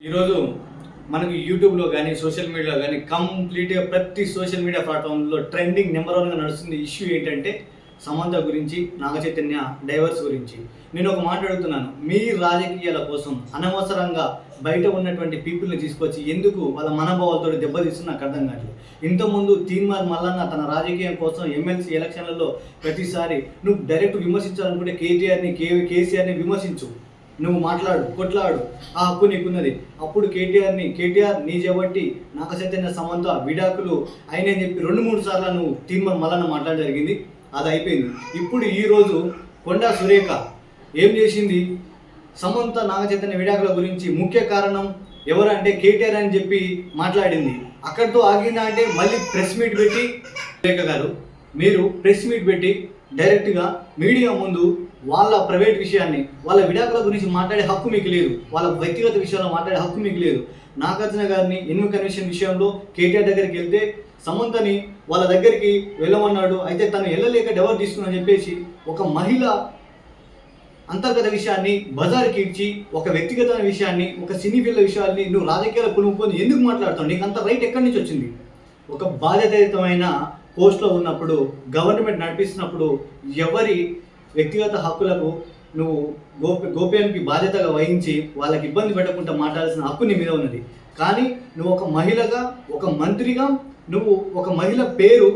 ఈరోజు మనకు యూట్యూబ్లో కానీ సోషల్ మీడియాలో కానీ కంప్లీట్గా ప్రతి సోషల్ మీడియా ప్లాట్ఫామ్లో ట్రెండింగ్ నెంబర్ వన్గా నడుస్తుంది ఇష్యూ ఏంటంటే సమంత గురించి, నాగ చైతన్య డైవర్స్ గురించి. నేను ఒక మాట అడుగుతున్నాను, మీ రాజకీయాల కోసం అనవసరంగా బయట ఉన్నటువంటి పీపుల్ని తీసుకొచ్చి ఎందుకు వాళ్ళ మనోభావాలతో దెబ్బతీస్తున్నా నాకు అర్థం కావట్లేదు. ఇంతకుముందు తీన్మార్ మల్లన్న తన రాజకీయం కోసం ఎమ్మెల్సీ ఎలక్షన్లలో ప్రతిసారి నువ్వు డైరెక్ట్ విమర్శించాలనుకుంటే కేసీఆర్ని విమర్శించు, నువ్వు మాట్లాడు, కొట్లాడు, ఆ హక్కు నీకున్నది. అప్పుడు కేటీఆర్ నీ చేపట్టి నాగ చైతన్య సమంత విడాకులు అయినని చెప్పి 2-3 సార్లు నువ్వు తీన్మార్ మల్లన్న మాట్లాడడం జరిగింది, అది అయిపోయింది. ఇప్పుడు ఈరోజు కొండా సురేఖ ఏం చేసింది, సమంత నాగ చైతన్య విడాకుల గురించి ముఖ్య కారణం ఎవరంటే కేటీఆర్ అని చెప్పి మాట్లాడింది. అక్కడితో ఆగిందా అంటే మళ్ళీ ప్రెస్ మీట్ పెట్టి, సురేఖ గారు మీరు ప్రెస్ మీట్ పెట్టి డైరెక్ట్గా మీడియా ముందు వాళ్ళ ప్రైవేట్ విషయాన్ని, వాళ్ళ విడాకుల గురించి మాట్లాడే హక్కు మీకు లేదు, వాళ్ళ వ్యక్తిగత విషయంలో మాట్లాడే హక్కు మీకు లేదు. నాగార్జున గారిని ఎన్నికల కమిషన్ విషయంలో కేటీఆర్ దగ్గరికి వెళ్తే సమంతని వాళ్ళ దగ్గరికి వెళ్ళమన్నాడు, అయితే తను వెళ్ళలేక డెవర్ తీసుకుని చెప్పేసి ఒక మహిళ అంతర్గత విషయాన్ని బజార్కి ఇచ్చి, ఒక వ్యక్తిగత విషయాన్ని, ఒక సినీ ఫీల్డ్ విషయాన్ని నువ్వు రాజకీయాలు పులుముకొని ఎందుకు మాట్లాడుతావు? నీకు అంత రైట్ ఎక్కడి నుంచి వచ్చింది? ఒక బాధ్యతాయుతమైన పోస్ట్లో ఉన్నప్పుడు, గవర్నమెంట్ నడిపిస్తున్నప్పుడు ఎవరి వ్యక్తిగత హక్కులకు నువ్వు గోప్యానికి బాధ్యతగా వహించి వాళ్ళకి ఇబ్బంది పెట్టకుండా మాట్లాడాల్సిన హక్కు నీ మీద ఉన్నది. కానీ నువ్వు ఒక మహిళగా, ఒక మంత్రిగా నువ్వు ఒక మహిళ పేరు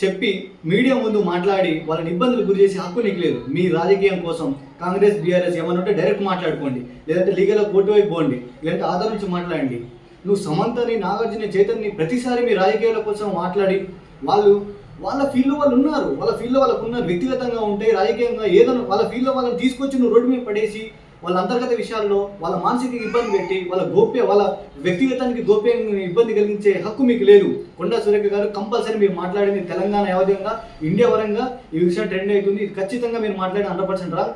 చెప్పి మీడియా ముందు మాట్లాడి వాళ్ళని ఇబ్బందులు గురి చేసే హక్కు నీకు లేదు. మీ రాజకీయం కోసం కాంగ్రెస్, బీఆర్ఎస్ ఏమన్నా ఉంటే డైరెక్ట్ మాట్లాడుకోండి, లేదంటే లీగల్గా కోర్టు వైపు పోండి, లేదంటే ఆధార్ నుంచి మాట్లాడండి. నువ్వు సమంతని, నాగార్జున, చైతన్యని ప్రతిసారి మీ రాజకీయాల కోసం మాట్లాడి వాళ్ళ ఫీల్డ్లో వాళ్ళు ఉన్నారు, వాళ్ళ ఫీల్డ్లో వాళ్ళకు ఉన్నారు, వ్యక్తిగతంగా ఉంటే రాజకీయంగా ఏదైనా వాళ్ళ ఫీల్డ్లో వాళ్ళని తీసుకొచ్చి నువ్వు రోడ్డు మీద పడేసి వాళ్ళ అంతర్గత విషయాల్లో వాళ్ళ మానసిక ఇబ్బంది పెట్టి వాళ్ళ వ్యక్తిగతానికి గోప్యంగా ఇబ్బంది కలిగించే హక్కు మీకు లేదు. కొండా సురేఖ గారు కంపల్సరీ మీరు మాట్లాడింది తెలంగాణ యావద్యంగా, ఇండియా పరంగా ఈ విషయం ట్రెండ్ అవుతుంది. ఇది ఖచ్చితంగా మీరు మాట్లాడిన 100% రా.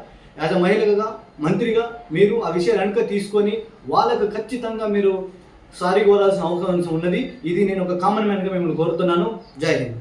యాజ్ అ మహిళగా, మంత్రిగా మీరు ఆ విషయాలు వెనుక తీసుకొని వాళ్ళకు ఖచ్చితంగా మీరు సారీ కోరాల్సిన అవసరం ఉన్నది. ఇది నేను ఒక కామన్ మ్యాన్గా మిమ్మల్ని కోరుతున్నాను. జై హింద్.